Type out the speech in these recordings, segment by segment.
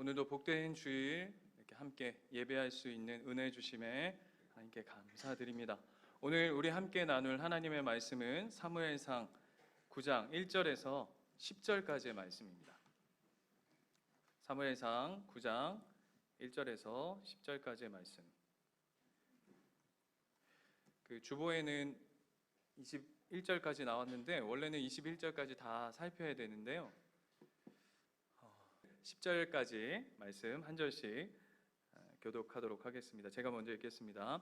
오늘도 복된 주일 이렇게 함께 예배할 수 있는 은혜 주심에 하나님께 감사드립니다. 오늘 우리 함께 나눌 하나님의 말씀은 사무엘상 9장 1절에서 10절까지의 말씀입니다. 사무엘상 9장 1절에서 10절까지의 말씀. 그 주보에는 21절까지 나왔는데 원래는 21절까지 다 살펴야 되는데요. 10절까지 말씀 한 절씩 교독하도록 하겠습니다. 제가 먼저 읽겠습니다.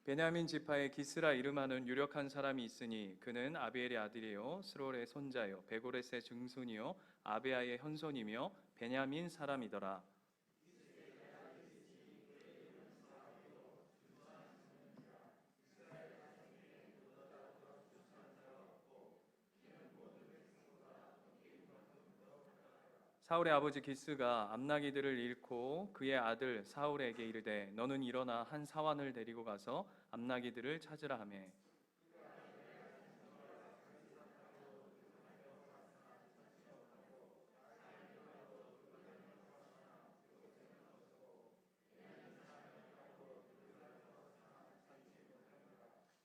베냐민 지파의 기스라 이름하는 유력한 사람이 있으니 그는 아비엘의 아들이요 스롤의 손자요 베고레스의 증손이요 아베아의 현손이며 베냐민 사람이더라. 사울의 아버지 기스가 암나기들을 잃고 그의 아들 사울에게 이르되 너는 일어나 한 사환을 데리고 가서 암나기들을 찾으라 하며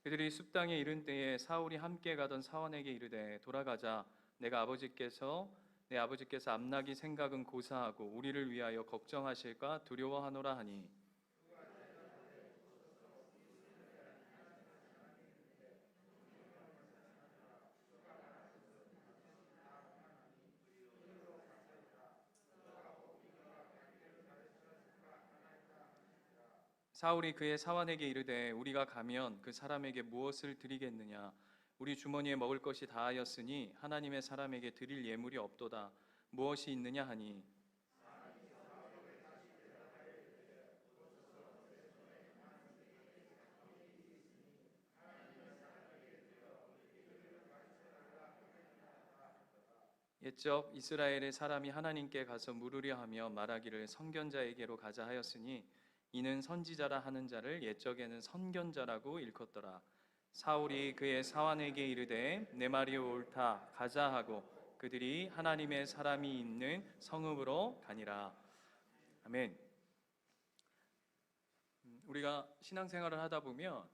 그들이 숲땅에 이른 때에 사울이 함께 가던 사환에게 이르되 돌아가자. 내 아버지께서 암나기 생각은 고사하고 우리를 위하여 걱정하실까 두려워하노라 하니 사울이 그의 사환에게 이르되 우리가 가면 그 사람에게 무엇을 드리겠느냐. 우리 주머니에 먹을 것이 다하였으니 하나님의 사람에게 드릴 예물이 없도다. 무엇이 있느냐 하니 옛적 이스라엘의 사람이 하나님께 가서 물으려 하며 말하기를 선견자에게로 가자 하였으니 이는 선지자라 하는 자를 옛적에는 선견자라고 일컫더라. 사울이 그의 사환에게 이르되 내 말이 옳다 가자 하고 그들이 하나님의 사람이 있는 성읍으로 가니라. 아멘. 우리가 신앙생활을 하다 보면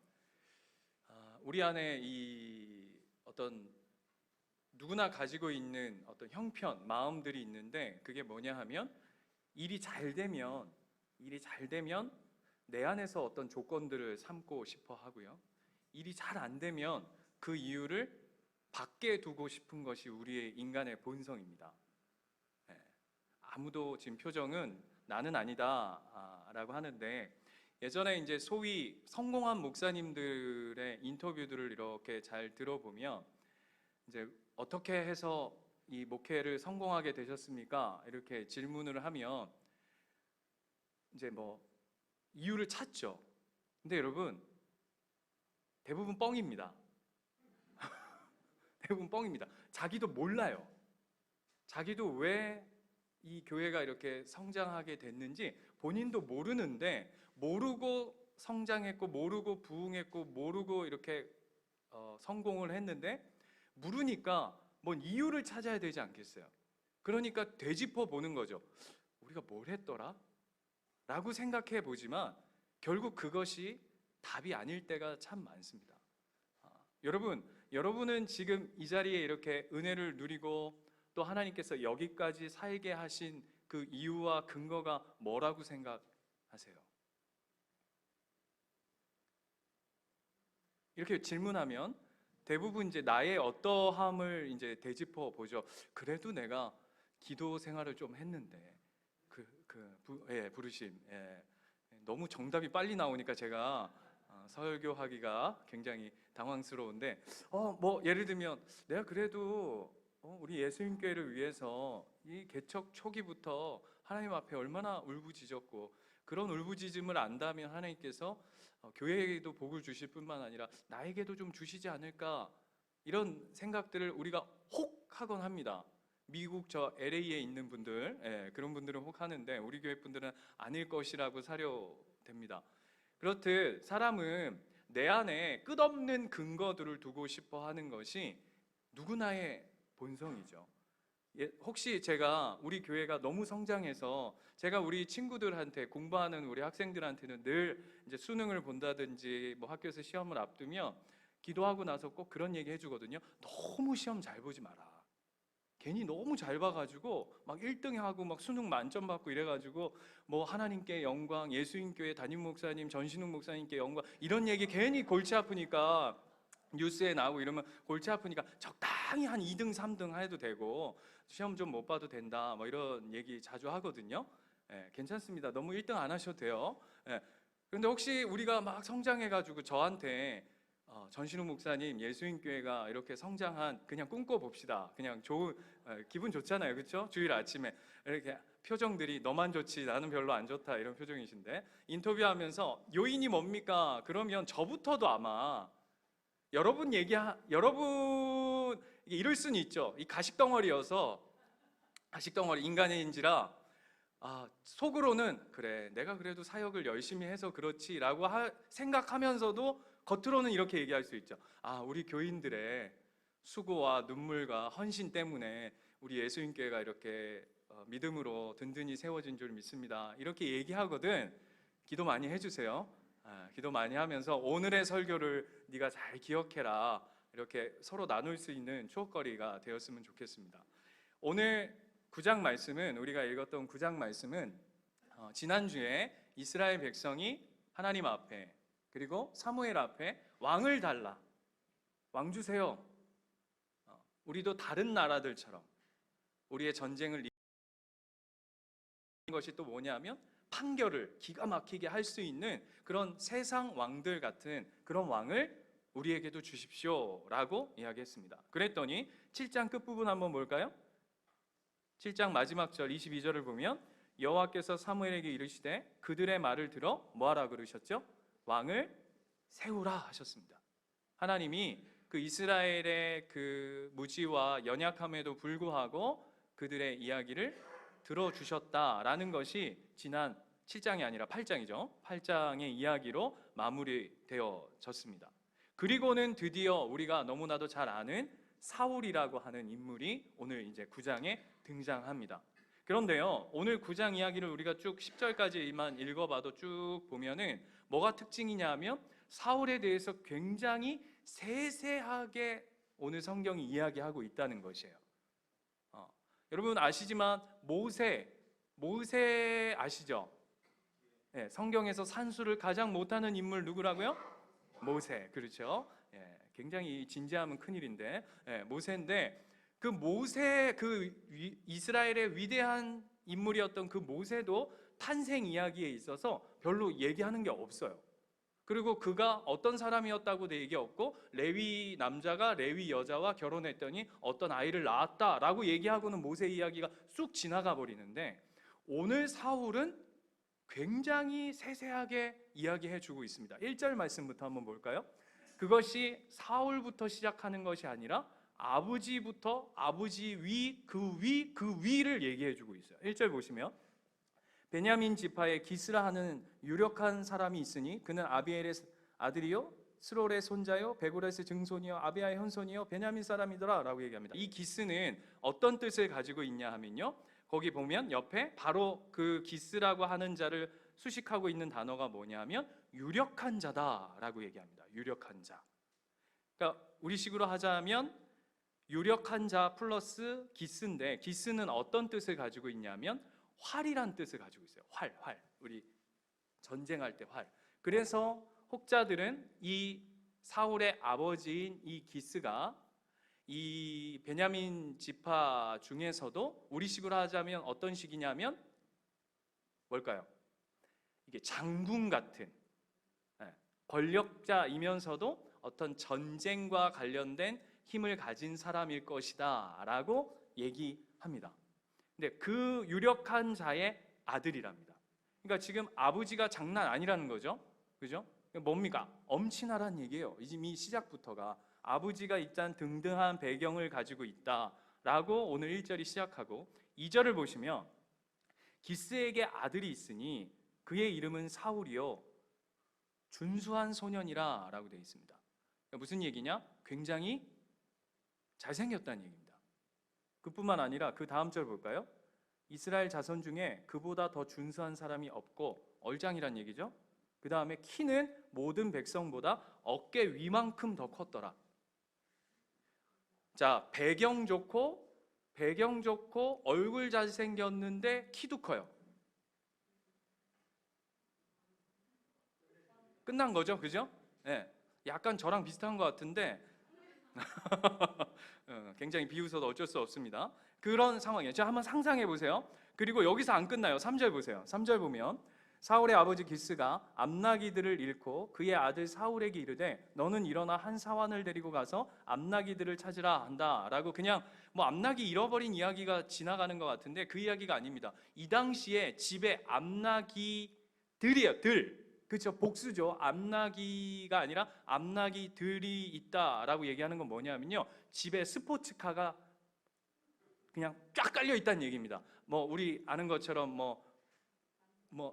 우리 안에 이 어떤 누구나 가지고 있는 어떤 형편, 마음들이 있는데 그게 뭐냐 하면 일이 잘 되면 내 안에서 어떤 조건들을 삼고 싶어 하고요. 일이 잘 안 되면 그 이유를 밖에 두고 싶은 것이 우리의 인간의 본성입니다. 아무도 지금 표정은 나는 아니다 라고 하는데 예전에 이제 소위 성공한 목사님들의 인터뷰들을 이렇게 잘 들어보면 이제 어떻게 해서 이 목회를 성공하게 되셨습니까? 이렇게 질문을 하면 이제 뭐 이유를 찾죠. 근데 여러분 대부분 뻥입니다. 대부분 뻥입니다. 자기도 몰라요. 자기도 왜 이 교회가 이렇게 성장하게 됐는지 본인도 모르는데 모르고 성장했고 모르고 부흥했고 모르고 이렇게 성공을 했는데 물으니까 뭔 이유를 찾아야 되지 않겠어요? 그러니까 되짚어 보는 거죠. 우리가 뭘 했더라? 라고 생각해 보지만 결국 그것이 답이 아닐 때가 참 많습니다. 여러분은 지금 이 자리에 이렇게 은혜를 누리고 또 하나님께서 여기까지 살게 하신 그 이유와 근거가 뭐라고 생각하세요? 이렇게 질문하면 대부분 이제 나의 어떠함을 이제 되짚어 보죠. 그래도 내가 기도 생활을 좀 했는데 부르심. 너무 정답이 빨리 나오니까 제가 설교하기가 굉장히 당황스러운데 뭐 예를 들면 내가 그래도 우리 예수님교회를 위해서 이 개척 초기부터 하나님 앞에 얼마나 울부짖었고 그런 울부짖음을 안다면 하나님께서 교회에도 복을 주실 뿐만 아니라 나에게도 좀 주시지 않을까 이런 생각들을 우리가 혹 하곤 합니다. 미국 저 LA에 있는 분들 그런 분들은 혹 하는데 우리 교회 분들은 아닐 것이라고 사료됩니다. 그렇듯 사람은 내 안에 끝없는 근거들을 두고 싶어 하는 것이 누구나의 본성이죠. 혹시 제가 우리 교회가 너무 성장해서 제가 우리 친구들한테 공부하는 우리 학생들한테는 늘 이제 수능을 본다든지 뭐 학교에서 시험을 앞두면 기도하고 나서 꼭 그런 얘기 해주거든요. 너무 시험 잘 보지 마라. 괜히 너무 잘 봐가지고 막 1등 하고 막 수능 만점 받고 이래가지고 뭐 하나님께 영광, 예수님교회 담임 목사님, 전신욱 목사님께 영광 이런 얘기 괜히 골치 아프니까 뉴스에 나오고 이러면 골치 아프니까 적당히 한 2등, 3등 해도 되고 시험 좀 못 봐도 된다 뭐 이런 얘기 자주 하거든요. 예, 괜찮습니다. 너무 1등 안 하셔도 돼요. 예. 그런데 혹시 우리가 막 성장해가지고 저한테 전신욱 목사님 예수님교회가 이렇게 성장한 그냥 꿈꿔봅시다. 그냥 좋은 기분 좋잖아요, 그렇죠? 주일 아침에 이렇게 표정들이 너만 좋지 나는 별로 안 좋다 이런 표정이신데 인터뷰하면서 요인이 뭡니까? 그러면 저부터도 아마 여러분 이게 이럴 수는 있죠. 이 가식덩어리여서 가식덩어리 인간인지라 속으로는 그래 내가 그래도 사역을 열심히 해서 그렇지라고 생각하면서도 겉으로는 이렇게 얘기할 수 있죠. 우리 교인들의 수고와 눈물과 헌신 때문에 우리 예수님교회가 이렇게 믿음으로 든든히 세워진 줄 믿습니다. 이렇게 얘기하거든. 기도 많이 해주세요. 기도 많이 하면서 오늘의 설교를 네가 잘 기억해라. 이렇게 서로 나눌 수 있는 추억거리가 되었으면 좋겠습니다. 오늘 9장 말씀은 우리가 읽었던 9장 말씀은 지난주에 이스라엘 백성이 하나님 앞에 그리고 사무엘 앞에 왕을 달라, 왕 주세요. 우리도 다른 나라들처럼 우리의 전쟁을 것이 또 뭐냐면 판결을 기가 막히게 할 수 있는 그런 세상 왕들 같은 그런 왕을 우리에게도 주십시오 라고 이야기했습니다. 그랬더니 7장 끝부분 한번 볼까요? 7장 마지막 절 22절을 보면 여호와께서 사무엘에게 이르시되 그들의 말을 들어 뭐하라 그러셨죠? 왕을 세우라 하셨습니다. 하나님이 그 이스라엘의 그 무지와 연약함에도 불구하고 그들의 이야기를 들어주셨다라는 것이 지난 7장이 아니라 8장이죠. 8장의 이야기로 마무리되어졌습니다. 그리고는 드디어 우리가 너무나도 잘 아는 사울이라고 하는 인물이 오늘 이제 9장에 등장합니다. 그런데요, 오늘 9장 이야기를 우리가 쭉 10절까지만 읽어봐도 쭉 보면은 뭐가 특징이냐 하면 사울에 대해서 굉장히 세세하게 오늘 성경이 이야기하고 있다는 것이에요. 여러분 아시지만 모세 아시죠? 네, 성경에서 산수를 가장 못하는 인물 누구라고요? 모세, 그렇죠? 굉장히 진지하면 큰일인데 모세인데 그 모세 이스라엘의 위대한 인물이었던 그 모세도 탄생 이야기에 있어서 별로 얘기하는 게 없어요. 그리고 그가 어떤 사람이었다고도 얘기 없고 레위 남자가 레위 여자와 결혼했더니 어떤 아이를 낳았다라고 얘기하고는 모세 이야기가 쑥 지나가 버리는데 오늘 사울은 굉장히 세세하게 이야기해 주고 있습니다. 1절 말씀부터 한번 볼까요? 그것이 사울부터 시작하는 것이 아니라 아버지부터 아버지 그 위를 얘기해 주고 있어요. 1절 보시면 베냐민 지파의 기스라 하는 유력한 사람이 있으니 그는 아비엘의 아들이요 스롤의 손자요 베고렛의 증손이요 아비아의 현손이요 베냐민 사람이더라 라고 얘기합니다. 이 기스는 어떤 뜻을 가지고 있냐 하면요, 거기 보면 옆에 바로 그 기스라고 하는 자를 수식하고 있는 단어가 뭐냐면 유력한 자다라고 얘기합니다. 유력한 자. 그러니까 우리식으로 하자면 유력한 자 플러스 기스인데 기스는 어떤 뜻을 가지고 있냐면 활이란 뜻을 가지고 있어요. 활. 우리 전쟁할 때 활. 그래서 혹자들은 이 사울의 아버지인 이 기스가 이 베냐민 지파 중에서도 우리식으로 하자면 어떤 식이냐면 뭘까요? 이게 장군 같은 권력자이면서도 어떤 전쟁과 관련된 힘을 가진 사람일 것이다 라고 얘기합니다. 근데 그 유력한 자의 아들이랍니다. 그러니까 지금 아버지가 장난 아니라는 거죠. 그죠? 뭡니까? 엄친아란 얘기예요. 이미 시작부터가 아버지가 일단 등등한 배경을 가지고 있다라고 오늘 1절이 시작하고 2절을 보시면 기스에게 아들이 있으니 그의 이름은 사울이요 준수한 소년이라 라고 되어 있습니다. 그러니까 무슨 얘기냐? 굉장히 잘생겼다는 얘기입니다. 그뿐만 아니라 그 다음 절 볼까요? 이스라엘 자손 중에 그보다 더 준수한 사람이 없고, 얼장이란 얘기죠. 그 다음에 키는 모든 백성보다 어깨 위만큼 더 컸더라. 자, 배경 좋고 얼굴 잘생겼는데 키도 커요. 끝난 거죠, 그죠? 네, 약간 저랑 비슷한 것 같은데 굉장히 비웃어도 어쩔 수 없습니다. 그런 상황이에요. 자, 한번 상상해 보세요. 그리고 여기서 안 끝나요. 3절 보세요. 3절 보면 사울의 아버지 기스가 암나기들을 잃고 그의 아들 사울에게 이르되 너는 일어나 한 사환을 데리고 가서 암나기들을 찾으라 한다라고, 그냥 뭐 암나기 잃어버린 이야기가 지나가는 것 같은데 그 이야기가 아닙니다. 이 당시에 집에 암나기들이에요. 그렇죠, 복수죠. 암나기가 아니라 암나기들이 있다라고 얘기하는 건 뭐냐면요, 집에 스포츠카가 그냥 쫙 깔려 있다는 얘기입니다. 뭐 우리 아는 것처럼 뭐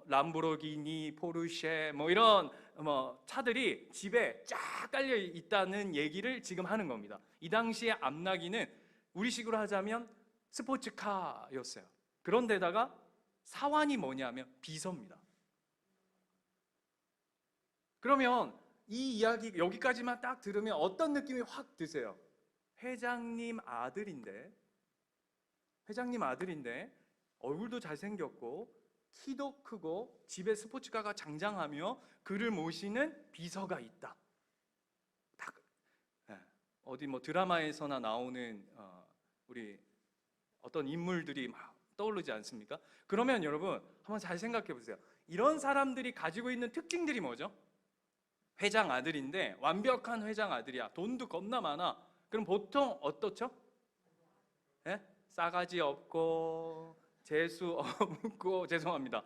람보르기니, 포르쉐 뭐 이런 뭐 차들이 집에 쫙 깔려 있다는 얘기를 지금 하는 겁니다. 이 당시에 암나기는 우리식으로 하자면 스포츠카였어요. 그런데다가 사환이 뭐냐면 비서입니다. 그러면 이 이야기 여기까지만 딱 들으면 어떤 느낌이 확 드세요? 회장님 아들인데 얼굴도 잘생겼고 키도 크고 집에 스포츠카가 장장하며 그를 모시는 비서가 있다. 딱 어디 뭐 드라마에서나 나오는 우리 어떤 인물들이 막 떠오르지 않습니까? 그러면 여러분 한번 잘 생각해 보세요. 이런 사람들이 가지고 있는 특징들이 뭐죠? 회장 아들인데 완벽한 회장 아들이야. 돈도 겁나 많아. 그럼 보통 어떻죠? 예? 싸가지 없고 재수 없고 죄송합니다.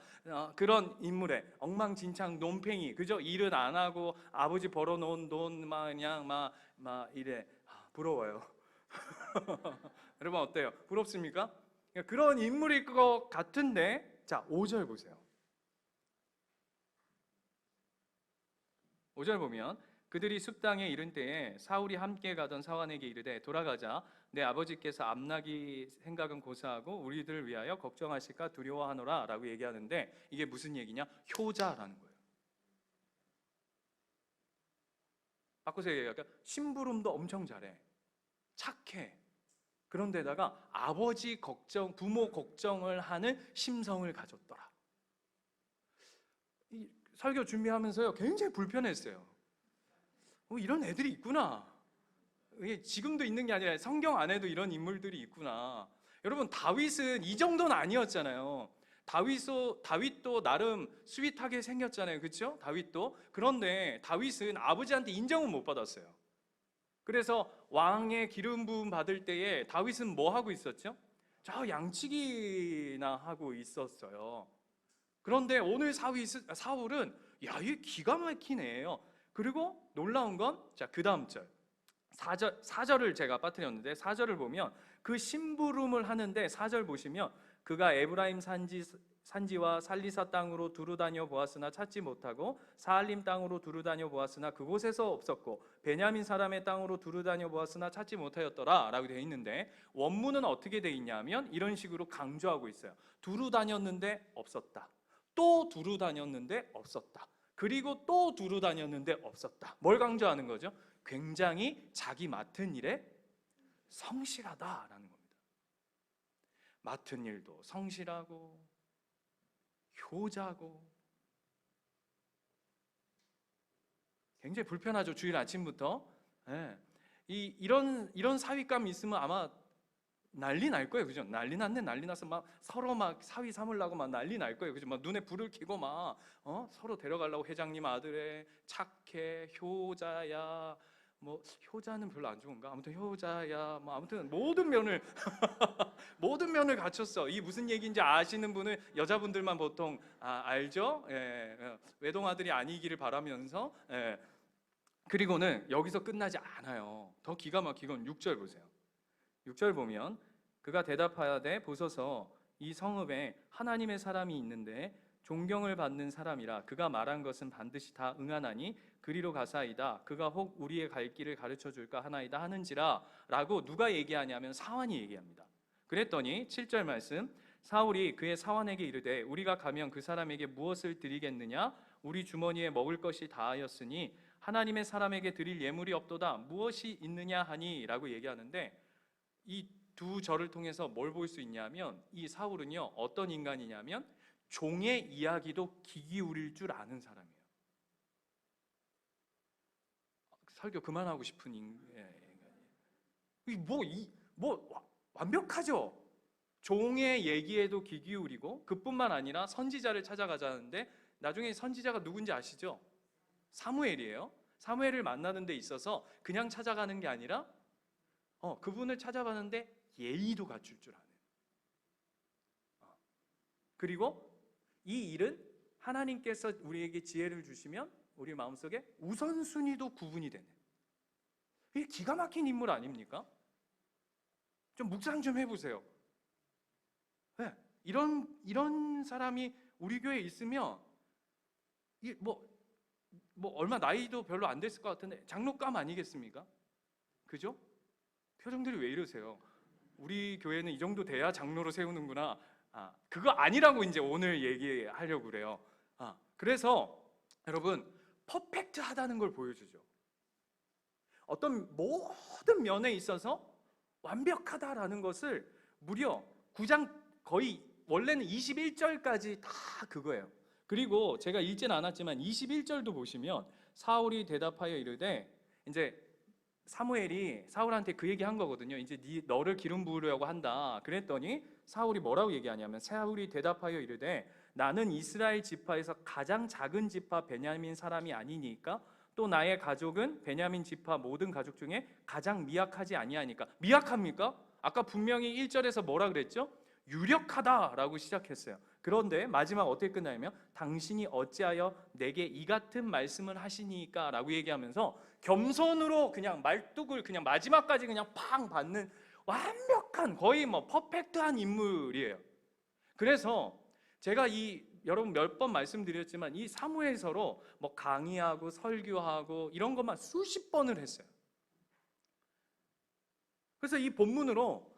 그런 인물에 엉망진창 논팽이, 그죠? 일은 안 하고 아버지 벌어놓은 돈 그냥 막 이래. 부러워요. 여러분 어때요? 부럽습니까? 그런 인물일 것 같은데, 자 5절 보세요. 5절 보면 그들이 숲당에 이른 때에 사울이 함께 가던 사환에게 이르되 돌아가자, 내 아버지께서 암나기 생각은 고사하고 우리들을 위하여 걱정하실까 두려워하노라 라고 얘기하는데, 이게 무슨 얘기냐? 효자라는 거예요. 바꿔서 얘기할까? 심부름도 엄청 잘해, 착해. 그런데다가 아버지 걱정, 부모 걱정을 하는 심성을 가졌더라. 이 설교 준비하면서요 굉장히 불편했어요. 이런 애들이 있구나. 이게 지금도 있는 게 아니라 성경 안에도 이런 인물들이 있구나. 여러분 다윗은 이 정도는 아니었잖아요. 다윗도 나름 스윗하게 생겼잖아요, 그렇죠? 다윗도. 그런데 다윗은 아버지한테 인정은 못 받았어요. 그래서 왕의 기름 부음 받을 때에 다윗은 뭐 하고 있었죠? 저 양치기나 하고 있었어요. 그런데 오늘 사울은 야, 이 기가 막히네요. 그리고 놀라운 건 자, 그 다음 절 4절을 제가 빠뜨렸는데 4절을 보면 그 심부름을 하는데 4절 보시면 그가 에브라임 산지와 살리사 땅으로 두루다녀 보았으나 찾지 못하고 사알림 땅으로 두루다녀 보았으나 그곳에서 없었고 베냐민 사람의 땅으로 두루다녀 보았으나 찾지 못하였더라 라고 되어 있는데, 원문은 어떻게 되어 있냐면 이런 식으로 강조하고 있어요. 두루다녔는데 없었다, 또 두루다녔는데 없었다, 그리고 또 두루다녔는데 없었다. 뭘 강조하는 거죠? 굉장히 자기 맡은 일에 성실하다라는 겁니다. 맡은 일도 성실하고 효자고. 굉장히 불편하죠, 주일 아침부터. 예. 이런 사윗감 있으면 아마 난리 날 거예요, 그죠? 난리 나서 막 서로 막 사위 삼으려고 막 난리 날 거예요, 그죠? 막 눈에 불을 켜고 막 서로 데려가려고. 회장님 아들에 착해, 효자야. 뭐 효자는 별로 안 좋은가? 아무튼 효자야. 뭐 아무튼 모든 면을 모든 면을 갖췄어. 이 무슨 얘기인지 아시는 분은 여자분들만 보통 알죠? 예, 외동아들이 아니기를 바라면서. 예. 그리고는 여기서 끝나지 않아요. 더 기가 막힌 건 6절 보세요. 6절 보면 그가 대답하되 보소서, 이 성읍에 하나님의 사람이 있는데 존경을 받는 사람이라 그가 말한 것은 반드시 다 응하나니 그리로 가사이다. 그가 혹 우리의 갈 길을 가르쳐 줄까 하나이다 하는지라 라고 누가 얘기하냐면 사환이 얘기합니다. 그랬더니 7절 말씀, 사울이 그의 사환에게 이르되 우리가 가면 그 사람에게 무엇을 드리겠느냐? 우리 주머니에 먹을 것이 다하였으니 하나님의 사람에게 드릴 예물이 없도다. 무엇이 있느냐 하니? 라고 얘기하는데, 이 두 절을 통해서 뭘 볼 수 있냐면, 이 사울은요 어떤 인간이냐면 종의 이야기도 귀 기울일 줄 아는 사람이에요. 설교 그만하고 싶은 인간이에요. 완벽하죠. 종의 얘기에도 귀 기울이고, 그뿐만 아니라 선지자를 찾아가자는데 나중에 선지자가 누군지 아시죠? 사무엘이에요. 사무엘을 만나는 데 있어서 그냥 찾아가는 게 아니라 그분을 찾아가는데 예의도 갖출 줄 아는. 그리고 이 일은 하나님께서 우리에게 지혜를 주시면 우리 마음속에 우선순위도 구분이 되는, 이게 기가 막힌 인물 아닙니까? 좀 묵상 좀 해보세요. 네, 이런 사람이 우리 교회에 있으면 얼마 나이도 별로 안 됐을 것 같은데 장로감 아니겠습니까? 그죠? 표정들이 왜 이러세요? 우리 교회는 이 정도 돼야 장로로 세우는구나. 그거 아니라고 이제 오늘 얘기하려고 그래요. 그래서 여러분, 퍼펙트하다는 걸 보여주죠. 어떤 모든 면에 있어서 완벽하다라는 것을 무려 9장 거의 원래는 21절까지 다 그거예요. 그리고 제가 읽진 않았지만 21절도 보시면 사울이 대답하여 이르되, 이제 사무엘이 사울한테 그 얘기 한 거거든요. 이제 너를 기름 부으려고 한다. 그랬더니 사울이 뭐라고 얘기하냐면, 사울이 대답하여 이르되 나는 이스라엘 지파에서 가장 작은 지파 베냐민 사람이 아니니까, 또 나의 가족은 베냐민 지파 모든 가족 중에 가장 미약하지 아니하니까. 미약합니까? 아까 분명히 1절에서 뭐라 그랬죠? 유력하다라고 시작했어요. 그런데 마지막 어떻게 끝나냐면, 당신이 어찌하여 내게 이 같은 말씀을 하시니까 라고 얘기하면서 겸손으로 그냥 말뚝을 그냥 마지막까지 그냥 팡 받는 완벽한, 거의 퍼펙트한 인물이에요. 그래서 제가 여러분 몇 번 말씀드렸지만 이 사무엘서로 강의하고 설교하고 이런 것만 수십 번을 했어요. 그래서 이 본문으로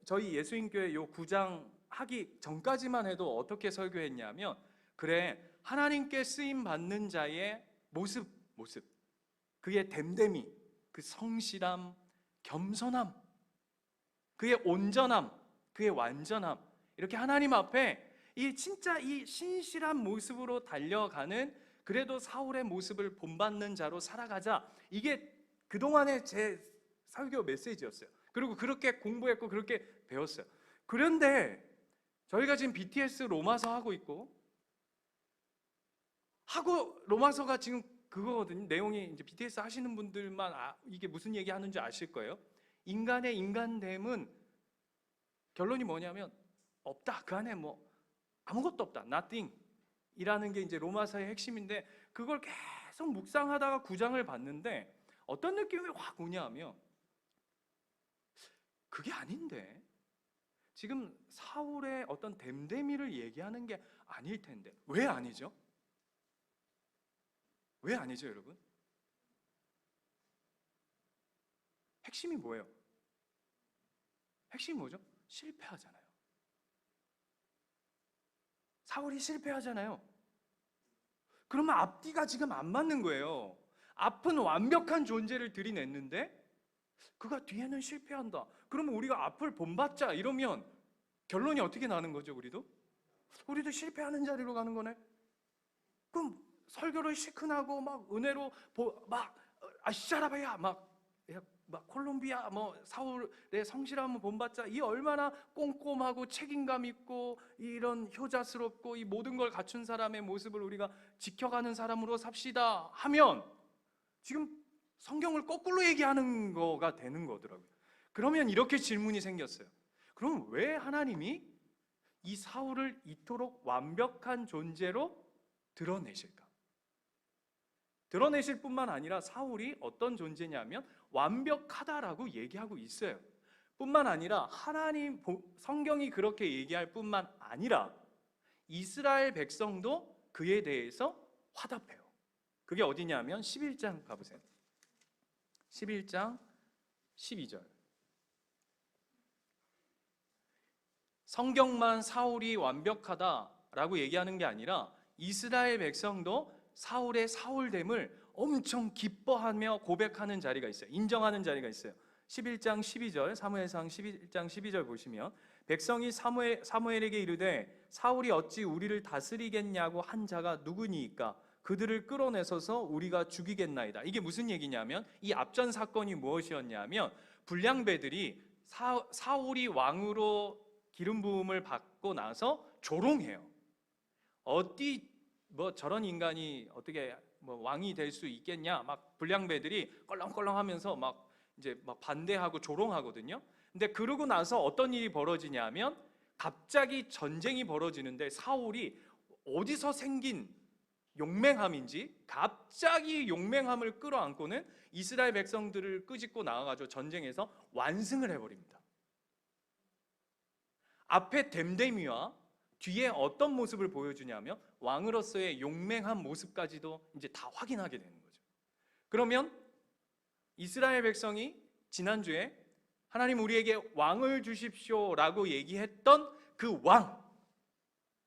저희 예수님교회 9장 하기 전까지만 해도 어떻게 설교했냐면, 그래, 하나님께 쓰임 받는 자의 모습, 그의 됨됨이, 그 성실함, 겸손함, 그의 온전함, 그의 완전함, 이렇게 하나님 앞에 진짜 이 신실한 모습으로 달려가는, 그래도 사울의 모습을 본받는 자로 살아가자. 이게 그동안의 제 설교 메시지였어요. 그리고 그렇게 공부했고 그렇게 배웠어요. 그런데 저희가 지금 BTS 로마서 하고 있고, 로마서가 지금 그거거든요. 내용이 이제 BTS 하시는 분들만 이게 무슨 얘기 하는지 아실 거예요. 인간의 인간됨은 결론이 뭐냐면 없다. 그 안에 아무것도 없다. nothing 이라는 게 이제 로마서의 핵심인데, 그걸 계속 묵상하다가 9장을 봤는데 어떤 느낌이 확 오냐 하면, 그게 아닌데, 지금 사울의 어떤 됨됨이를 얘기하는 게 아닐 텐데. 왜 아니죠? 왜 아니죠, 여러분? 핵심이 뭐예요? 핵심이 뭐죠? 실패하잖아요. 사울이 실패하잖아요. 그러면 앞뒤가 지금 안 맞는 거예요. 앞은 완벽한 존재를 들이냈는데 그가 뒤에는 실패한다. 그러면 우리가 앞을 본받자 이러면 결론이 어떻게 나는 거죠? 우리도 실패하는 자리로 가는 거네. 그럼 설교를 시큰하고 은혜로 아시자라바야 콜롬비아 사울의 성실함을 본받자, 이 얼마나 꼼꼼하고 책임감 있고 이런 효자스럽고 이 모든 걸 갖춘 사람의 모습을 우리가 지켜가는 사람으로 삽시다 하면, 지금 성경을 거꾸로 얘기하는 거가 되는 거더라고요. 그러면 이렇게 질문이 생겼어요. 그럼 왜 하나님이 이 사울을 이토록 완벽한 존재로 드러내실까? 드러내실 뿐만 아니라 사울이 어떤 존재냐면 완벽하다라고 얘기하고 있어요. 뿐만 아니라 성경이 그렇게 얘기할 뿐만 아니라 이스라엘 백성도 그에 대해서 화답해요. 그게 어디냐면 11장 가보세요. 11장 12절. 성경만 사울이 완벽하다라고 얘기하는 게 아니라 이스라엘 백성도 사울의 사울됨을 엄청 기뻐하며 고백하는 자리가 있어요. 인정하는 자리가 있어요. 11장 12절, 사무엘상 11장 12절 보시면 백성이 사무엘에게 이르되 사울이 어찌 우리를 다스리겠냐고 한 자가 누구니이까 그들을 끌어내서서 우리가 죽이겠나이다. 이게 무슨 얘기냐면 이 앞전 사건이 무엇이었냐면 불량배들이 사울이 왕으로 기름 부음을 받고 나서 조롱해요. 어디 뭐 저런 인간이 어떻게 뭐 왕이 될 수 있겠냐? 막 불량배들이 껄렁껄렁하면서 막 이제 막 반대하고 조롱하거든요. 근데 그러고 나서 어떤 일이 벌어지냐면 갑자기 전쟁이 벌어지는데 사울이 어디서 생긴 용맹함인지 갑자기 용맹함을 끌어안고는 이스라엘 백성들을 끄집고 나와가지고 전쟁에서 완승을 해버립니다. 앞에 댐댐이와 뒤에 어떤 모습을 보여주냐면 왕으로서의 용맹한 모습까지도 이제 다 확인하게 되는 거죠. 그러면 이스라엘 백성이 지난주에 하나님 우리에게 왕을 주십시오라고 얘기했던 그 왕,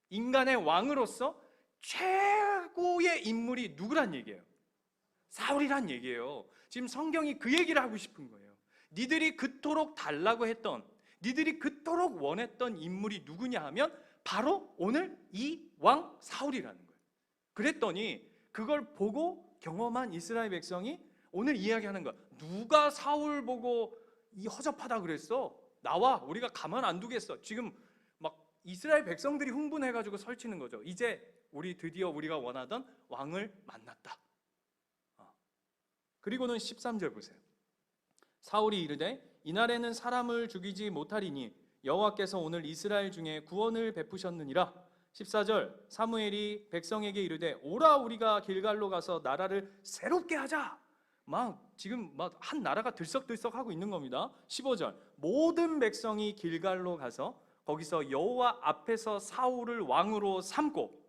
인간의 왕으로서 최고의 인물이 누구란 얘기예요? 사울이란 얘기예요. 지금 성경이 그 얘기를 하고 싶은 거예요. 니들이 그토록 달라고 했던, 니들이 그토록 원했던 인물이 누구냐 하면 바로 오늘 이 왕 사울이라는 거예요. 그랬더니 그걸 보고 경험한 이스라엘 백성이 오늘 이야기하는 거야. 누가 사울 보고 이 허접하다 그랬어? 나와, 우리가 가만 안 두겠어. 지금 막 이스라엘 백성들이 흥분해가지고 설치는 거죠. 이제 우리 드디어 우리가 원하던 왕을 만났다. 그리고는 13절 보세요. 사울이 이르되 이날에는 사람을 죽이지 못하리니 여호와께서 오늘 이스라엘 중에 구원을 베푸셨느니라. 14절 사무엘이 백성에게 이르되 오라 우리가 길갈로 가서 나라를 새롭게 하자. 막 지금 막 한 나라가 들썩들썩하고 있는 겁니다. 15절 모든 백성이 길갈로 가서 거기서 여호와 앞에서 사울을 왕으로 삼고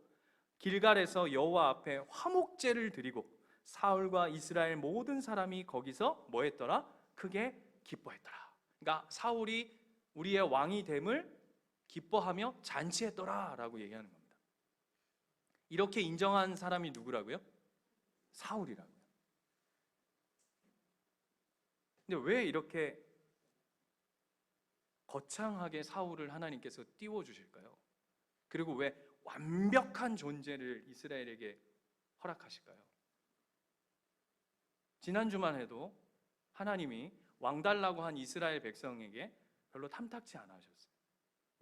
길갈에서 여호와 앞에 화목제를 드리고 사울과 이스라엘 모든 사람이 거기서 뭐 했더라? 크게 기뻐했더라. 그러니까 사울이 우리의 왕이 됨을 기뻐하며 잔치했더라 라고 얘기하는 겁니다. 이렇게 인정한 사람이 누구라고요? 사울이라고요. 근데 왜 이렇게 거창하게 사울을 하나님께서 띄워주실까요? 그리고 왜 완벽한 존재를 이스라엘에게 허락하실까요? 지난주만 해도 하나님이 왕 달라고 한 이스라엘 백성에게 별로 탐탁치 않아 하셨어요.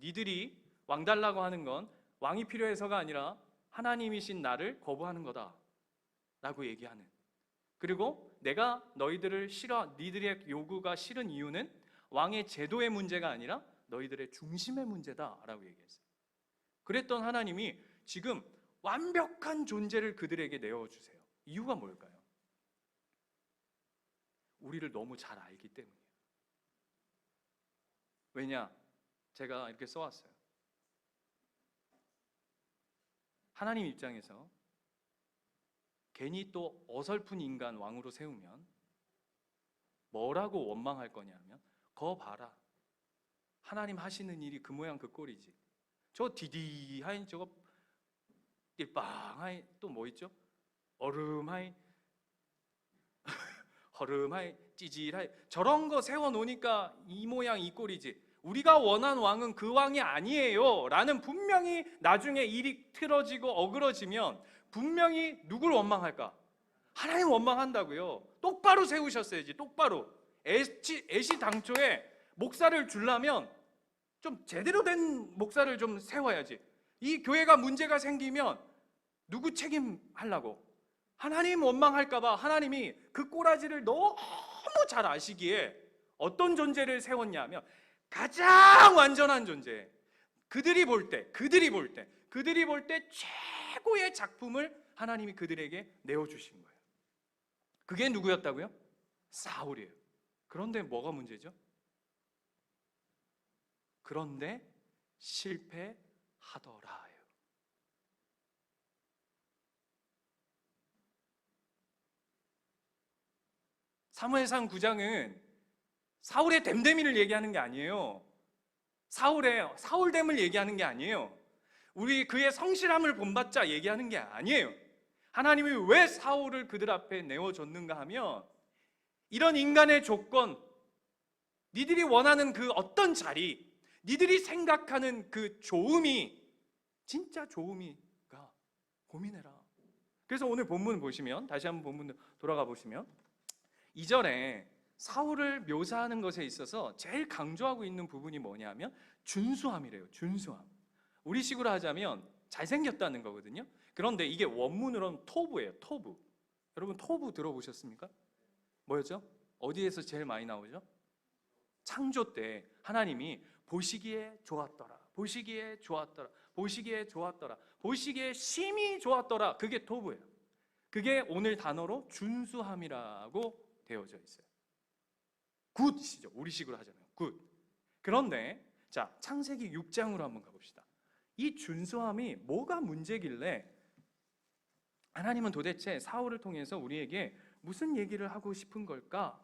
니들이 왕 달라고 하는 건 왕이 필요해서가 아니라 하나님이신 나를 거부하는 거다 라고 얘기하는, 그리고 내가 너희들을 니들의 요구가 싫은 이유는 왕의 제도의 문제가 아니라 너희들의 중심의 문제다 라고 얘기했어요. 그랬던 하나님이 지금 완벽한 존재를 그들에게 내어주세요. 이유가 뭘까요? 우리를 너무 잘 알기 때문이에요. 왜냐? 제가 이렇게 써왔어요. 하나님 입장에서 괜히 또 어설픈 인간 왕으로 세우면 뭐라고 원망할 거냐면 거 봐라, 하나님 하시는 일이 그 모양 그 꼴이지. 저 디디하인 저거 띨빵하인 또 뭐 있죠? 얼음하인 허름하이 찌질하이 저런 거 세워놓으니까 이 모양 이 꼴이지. 우리가 원한 왕은 그 왕이 아니에요 라는 분명히 나중에 일이 틀어지고 어그러지면 분명히 누굴 원망할까? 하나님 원망한다고요. 똑바로 세우셨어야지. 똑바로 애시 당초에 목사를 주려면 좀 제대로 된 목사를 좀 세워야지. 이 교회가 문제가 생기면 누구 책임하려고? 하나님 원망할까봐 하나님이 그 꼬라지를 너무 잘 아시기에 어떤 존재를 세웠냐면 가장 완전한 존재, 그들이 볼 때 최고의 작품을 하나님이 그들에게 내어주신 거예요. 그게 누구였다고요? 사울이에요. 그런데 뭐가 문제죠? 그런데 실패하더라. 사무엘상 9장은 사울의 댐댐이를 얘기하는 게 아니에요. 사울됨을 얘기하는 게 아니에요. 우리 그의 성실함을 본받자 얘기하는 게 아니에요. 하나님이 왜 사울을 그들 앞에 내어줬는가 하면 이런 인간의 조건, 니들이 원하는 그 어떤 자리, 니들이 생각하는 그 좋음이 진짜 좋음이가 고민해라. 그래서 오늘 본문 보시면, 다시 한번 본문 돌아가 보시면 2절에 사울을 묘사하는 것에 있어서 제일 강조하고 있는 부분이 뭐냐면 준수함이래요. 준수함. 우리식으로 하자면 잘생겼다는 거거든요. 그런데 이게 원문으로는 토부예요. 토부. 여러분 토부 들어보셨습니까? 뭐였죠? 어디에서 제일 많이 나오죠? 창조 때 하나님이 보시기에 좋았더라, 보시기에 좋았더라, 보시기에 좋았더라, 보시기에 심히 좋았더라. 그게 토부예요. 그게 오늘 단어로 준수함이라고 되어져 있어요. 굿이죠. 우리식으로 하잖아요. 굿. 그런데 자, 창세기 6장으로 한번 가봅시다. 이 준수함이 뭐가 문제길래 하나님은 도대체 사울을 통해서 우리에게 무슨 얘기를 하고 싶은 걸까?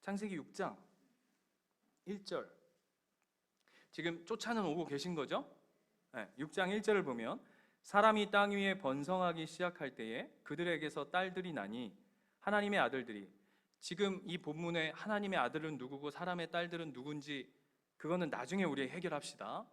창세기 6장 1절. 지금 쫓아는 오고 계신 거죠? 네, 6장 1절을 보면 사람이 땅 위에 번성하기 시작할 때에 그들에게서 딸들이 나니 하나님의 아들들이, 지금 이 본문에 하나님의 아들은 누구고 사람의 딸들은 누군지 그거는 나중에 우리 해결합시다.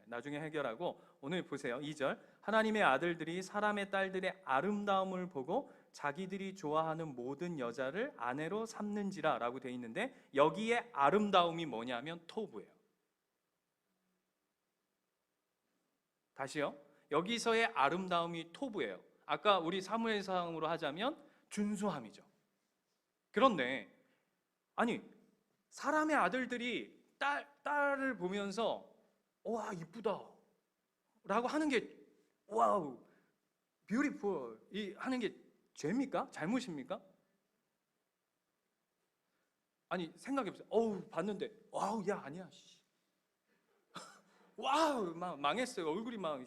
나중에 해결하고 오늘 보세요. 2절. 하나님의 아들들이 사람의 딸들의 아름다움을 보고 자기들이 좋아하는 모든 여자를 아내로 삼는지라 라고 돼 있는데, 여기에 아름다움이 뭐냐면 토부예요. 다시요. 여기서의 아름다움이 토부예요. 아까 우리 사무엘상으로 하자면 준수함이죠. 그런데 아니, 사람의 아들들이 딸을 보면서 와 이쁘다 라고 하는 게, 와우 뷰티풀 이 하는 게 죄입니까? 잘못입니까? 아니 생각해보세요. 어우 봤는데 와우 야 아니야 와우 막 망했어요. 얼굴이 막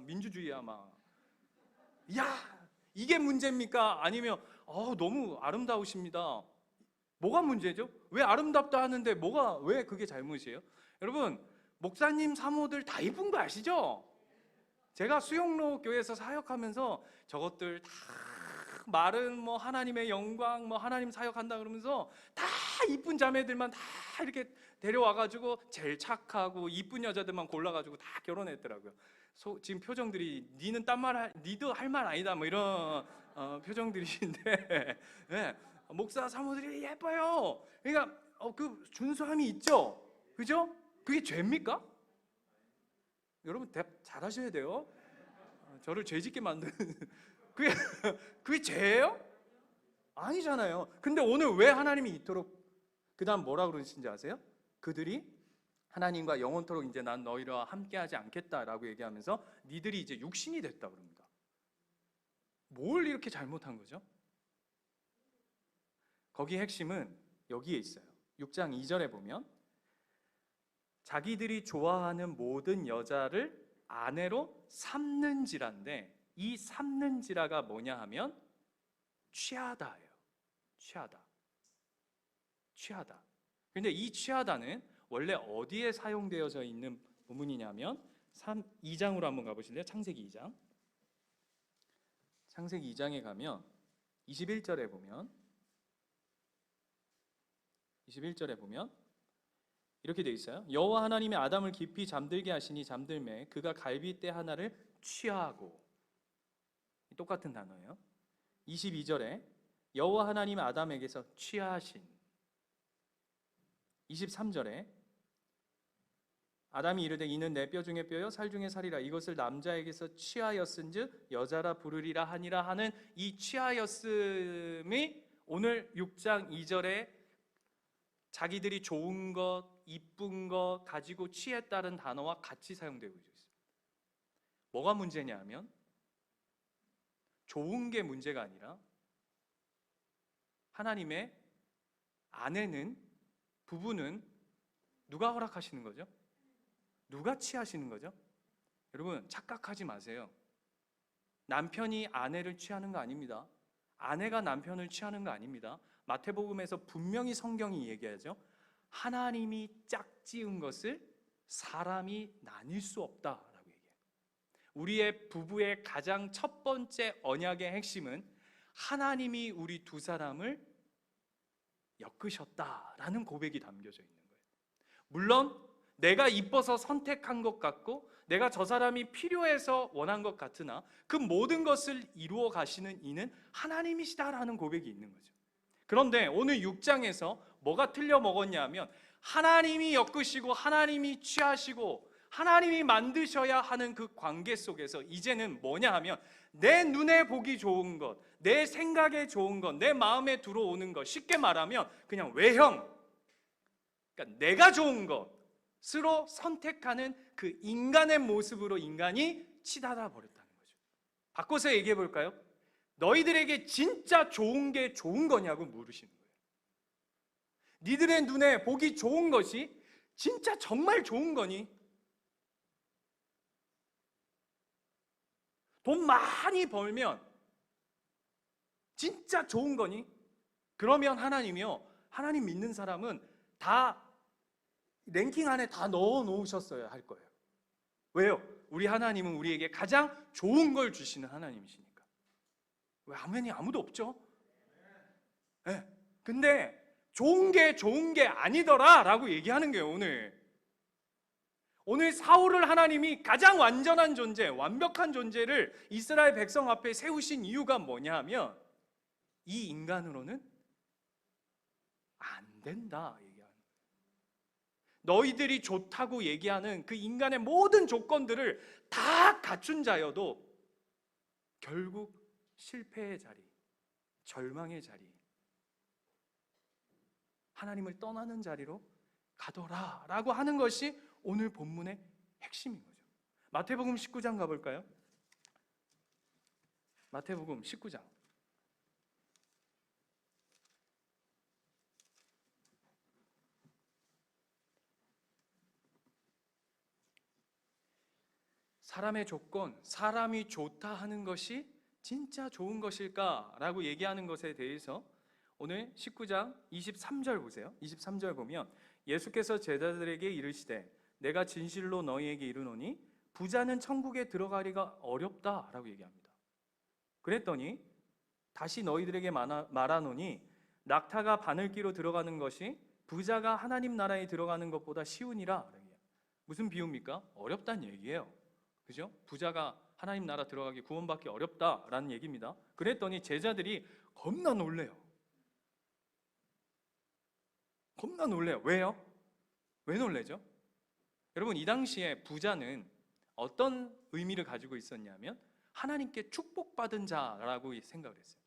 민주주의야 막. 야 이게 문제입니까? 아니면 너무 아름다우십니다. 뭐가 문제죠? 왜 아름답다 하는데 왜 그게 잘못이에요? 여러분 목사님 사모들 다 이쁜 거 아시죠? 제가 수영로 교회에서 사역하면서 저것들 다 말은 뭐 하나님의 영광, 뭐 하나님 사역한다 그러면서 다 이쁜 자매들만 다 이렇게 데려와가지고 제일 착하고 이쁜 여자들만 골라가지고 다 결혼했더라고요. 지금 표정들이 니도 할 말 아니다 뭐 이런 표정들이신데 네, 목사 사모들이 예뻐요. 그러니까 그 준수함이 있죠, 그죠? 그게 죄입니까? 여러분 대답 잘하셔야 돼요. 저를 죄짓게 만드는 그게 그게 죄예요? 아니잖아요. 근데 오늘 왜 하나님이 이토록 그 다음 뭐라 그러신지 아세요? 그들이 하나님과 영원토록 이제 난 너희와 함께하지 않겠다라고 얘기하면서 니들이 이제 육신이 됐다 그럽니다. 뭘 이렇게 잘못한 거죠? 거기 핵심은 여기에 있어요. 6장 2절에 보면 자기들이 좋아하는 모든 여자를 아내로 삼는지라인데, 이 삼는지라가 뭐냐 하면 취하다예요. 취하다. 근데 이 취하다는 원래 어디에 사용되어져 있는 부분이냐면 2장으로 한번 가보실래요? 창세기 2장. 창세기 2장에 가면 21절에 보면 이렇게 돼 있어요. 여호와 하나님이 아담을 깊이 잠들게 하시니 잠들매 그가 갈빗대 하나를 취하고, 똑같은 단어예요. 22절에 여호와 하나님 아담에게서 취하신. 23절에 아담이 이르되 이는 내 뼈 중에 뼈요 살 중에 살이라 이것을 남자에게서 취하였은즉 여자라 부르리라 하니라 하는 이 취하였음이 오늘 6장 2절에 자기들이 좋은 것, 이쁜 것 가지고 취했다는 단어와 같이 사용되고 있습니다. 뭐가 문제냐면 좋은 게 문제가 아니라 하나님의 아내는, 부부는 누가 허락하시는 거죠? 누가 취하시는 거죠? 여러분 착각하지 마세요. 남편이 아내를 취하는 거 아닙니다. 아내가 남편을 취하는 거 아닙니다. 마태복음에서 분명히 성경이 얘기하죠. 하나님이 짝지은 것을 사람이 나뉠 수 없다라고 얘기해요. 우리의 부부의 가장 첫 번째 언약의 핵심은 하나님이 우리 두 사람을 엮으셨다라는 고백이 담겨져 있는 거예요. 물론 내가 이뻐서 선택한 것 같고 내가 저 사람이 필요해서 원한 것 같으나 그 모든 것을 이루어 가시는 이는 하나님이시다라는 고백이 있는 거죠. 그런데 오늘 6장에서 뭐가 틀려 먹었냐면 하나님이 엮으시고 하나님이 취하시고 하나님이 만드셔야 하는 그 관계 속에서 이제는 뭐냐 하면 내 눈에 보기 좋은 것, 내 생각에 좋은 것, 내 마음에 들어오는 것, 쉽게 말하면 그냥 외형, 그러니까 내가 좋은 것으로 선택하는 그 인간의 모습으로 인간이 치닫아 버렸다는 거죠. 바꿔서 얘기해 볼까요? 너희들에게 진짜 좋은 게 좋은 거냐고 물으시는 거예요. 니들의 눈에 보기 좋은 것이 진짜 정말 좋은 거니? 돈 많이 벌면 진짜 좋은 거니? 그러면 하나님이요, 하나님 믿는 사람은 다 랭킹 안에 다 넣어 놓으셨어야 할 거예요. 왜요? 우리 하나님은 우리에게 가장 좋은 걸 주시는 하나님이시니까. 왜 아멘이 아무도 없죠? 네. 근데 좋은 게 아니더라 라고 얘기하는 거예요. 오늘 사울을 하나님이 가장 완전한 존재, 완벽한 존재를 이스라엘 백성 앞에 세우신 이유가 뭐냐 하면 이 인간으로는 안 된다 얘기하는 거예요. 너희들이 좋다고 얘기하는 그 인간의 모든 조건들을 다 갖춘 자여도 결국 실패의 자리, 절망의 자리, 하나님을 떠나는 자리로 가더라 라고 하는 것이 오늘 본문의 핵심인 거죠. 마태복음 19장 가볼까요? 마태복음 19장. 사람의 조건, 사람이 좋다 하는 것이 진짜 좋은 것일까라고 얘기하는 것에 대해서 오늘 19장 23절 보세요. 23절 보면 예수께서 제자들에게 이르시되 내가 진실로 너희에게 이르노니 부자는 천국에 들어가기가 어렵다라고 얘기합니다. 그랬더니 다시 너희들에게 말하노니 낙타가 바늘기로 들어가는 것이 부자가 하나님 나라에 들어가는 것보다 쉬우니라. 무슨 비유입니까? 어렵다는 얘기예요. 그죠? 부자가 하나님 나라 들어가기 구원받기 어렵다라는 얘기입니다. 그랬더니 제자들이 겁나 놀래요. 겁나 놀래요. 왜요? 왜 놀래죠? 여러분, 이 당시에 부자는 어떤 의미를 가지고 있었냐면 하나님께 축복받은 자라고 생각을 했어요.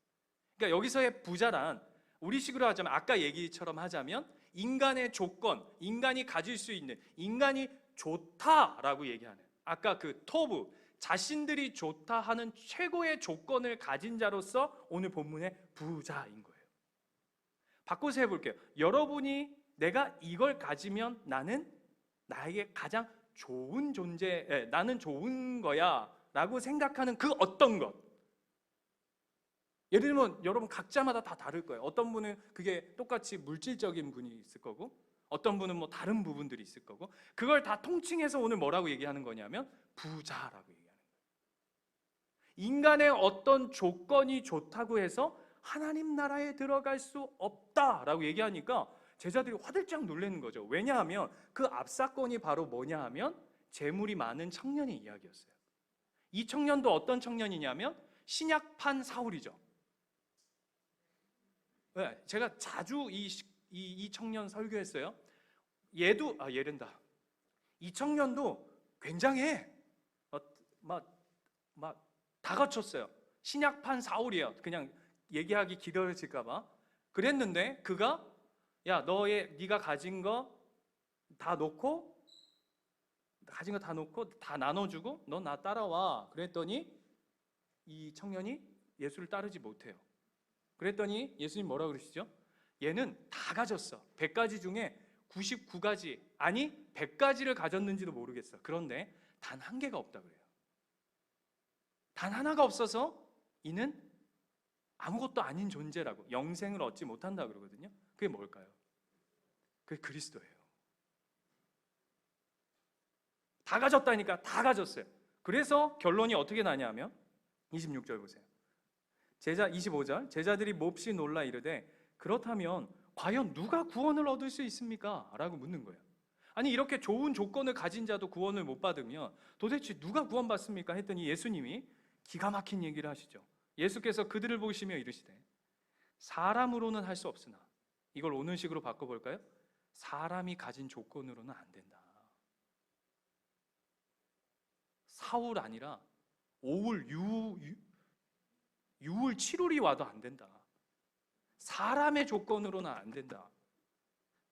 그러니까 여기서의 부자란 우리식으로 하자면 아까 얘기처럼 하자면 인간의 조건, 인간이 가질 수 있는, 인간이 좋다라고 얘기하는, 아까 그 토부, 자신들이 좋다 하는 최고의 조건을 가진 자로서 오늘 본문의 부자인 거예요. 바꿔서 해볼게요. 여러분이 내가 이걸 가지면 나는 나에게 가장 좋은 존재, 나는 좋은 거야 라고 생각하는 그 어떤 것, 예를 들면 여러분 각자마다 다 다를 거예요. 어떤 분은 그게 똑같이 물질적인 분이 있을 거고 어떤 분은 뭐 다른 부분들이 있을 거고, 그걸 다 통칭해서 오늘 뭐라고 얘기하는 거냐면 부자라고 얘기하는 거예요. 인간의 어떤 조건이 좋다고 해서 하나님 나라에 들어갈 수 없다라고 얘기하니까 제자들이 화들짝 놀라는 거죠. 왜냐하면 그 앞사건이 바로 뭐냐 하면 재물이 많은 청년의 이야기였어요. 이 청년도 어떤 청년이냐면 신약판 사울이죠. 네, 제가 자주 이 청년 설교했어요. 얘른다. 이 청년도 굉장해. 막 다 갖췄어요. 신약판 사울이에요. 그냥 얘기하기 길어질까봐. 그랬는데 그가 야, 네가 가진 거 다 놓고 다 나눠주고 너 나 따라와. 그랬더니 이 청년이 예수를 따르지 못해요. 그랬더니 예수님 뭐라 그러시죠? 얘는 다 가졌어. 100가지 중에 99가지, 아니 100가지를 가졌는지도 모르겠어. 그런데 단 한 개가 없다 그래요. 단 하나가 없어서 이는 아무것도 아닌 존재라고, 영생을 얻지 못한다 그러거든요. 그게 뭘까요? 그게 그리스도예요. 다 가졌다니까. 다 가졌어요. 그래서 결론이 어떻게 나냐면 26절 보세요. 25절 제자들이 몹시 놀라 이르되 그렇다면 과연 누가 구원을 얻을 수 있습니까? 라고 묻는 거예요. 아니 이렇게 좋은 조건을 가진 자도 구원을 못 받으면 도대체 누가 구원받습니까? 했더니 예수님이 기가 막힌 얘기를 하시죠. 예수께서 그들을 보시며 이르시되 사람으로는 할 수 없으나, 이걸 오늘식으로 바꿔볼까요? 사람이 가진 조건으로는 안 된다. 사울 아니라 5울, 6울, 7울이 와도 안 된다. 사람의 조건으로는 안 된다.